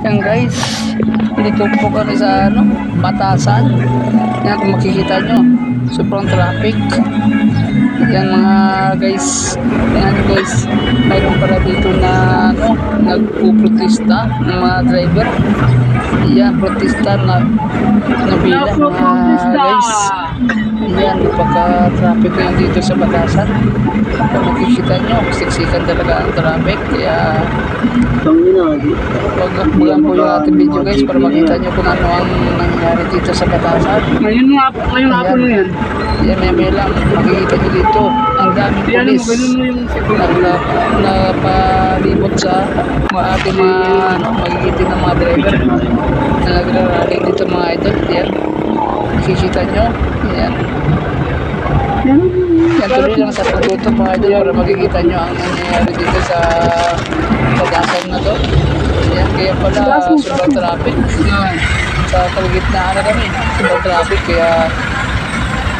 Yan guys, dito po kami sa Batasan. Yan kung makikita nyo, sobrang traffic. Yan mga guys, yan guys, mayroon pala dito na nagpuprotesta ng mga driver. Yan, protesta na bila mga guys. Yan, napaka-traffic na dito sa Batasan. Kung makikita nyo, siksikan talaga ang traffic. Kaya wag po yung ating video guys para makita nyo kung ano ang nangyari dito sa Batasan. Ngayong hapon mo yan. Yan, may lang makikita nyo dito ang daming pulis napalibot sa mga ating magigitin ng mga driver na nagrarally dito mga idol. Yan, makikita nyo. Yan, tuloy lang sa pagtuto mga idol para makikita nyo ang nangyayari dito sa Batasan na to. Yan, kaya pala sobrang traffic. Sa kalagitnaan na kami, sobrang traffic, kaya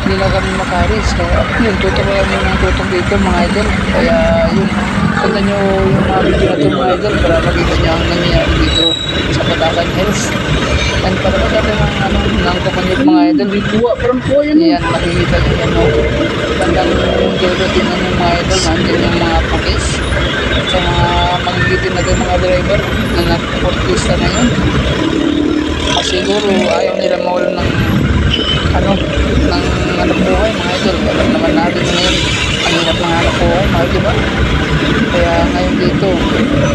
hindi na kami makaris. Kaya yun, tutok lang yung tutok dito mga idol. Kaya yun, punta nyo yung mga video na ito mga idol para makita nyo ang nangyayari dito sa Batasan Hills. Yan, para magkata ng kumanyog mga idol. Parang po yan. Yan, makikita nyo yan. Bandang dulo din ng mga idol, nandiyan yung mga pulis sa mga magigitin na mga driver na nagportista na yun. Siguro ayaw nila mawala ng buhay mga idol. Alam naman natin ngayon ang hirap ng hanap buhay mga diba? Kaya ngayon dito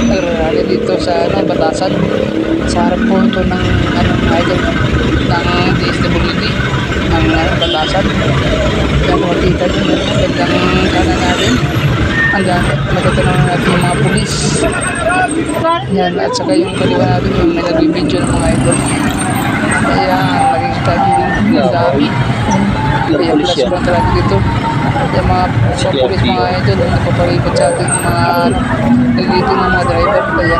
nagrarally dito sa Batasan, sa harap po ito ng mga idol ng DSWD ng Batasan. Kaya makikita nyo gandang kanan natin ang dami matatanong natin yung mga pulis. Yan, at saka yung kaliwa natin yung may nagbibidyo ng mga idol. Kaya makikita nyo yung dami. Kaya pala sobrang traffic dito. Yung mga pulis mga idol nagpapalipot sa ating mga nagigitin ng mga driver. Kaya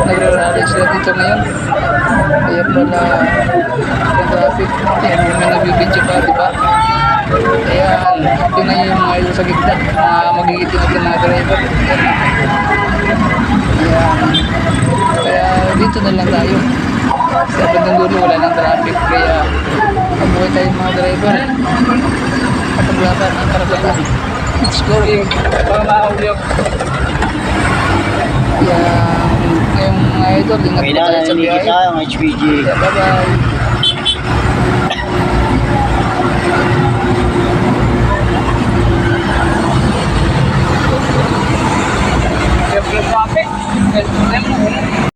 nagrarally sila dito ngayon. Kaya pala sobrang traffic. Yan, may nagbibidyo pa, diba? Kaya yun na yung mga idol sa gitna, mga magigitin natin mga driver. Kaya dito na lang tayo. Sa bandang dulo wala ng traffic, kaya mabuhay tayong mga driver at paglaban ang karapatan. Let's go! Ngayong mga idol, ingat po tayo sa biyahe. Bye bye!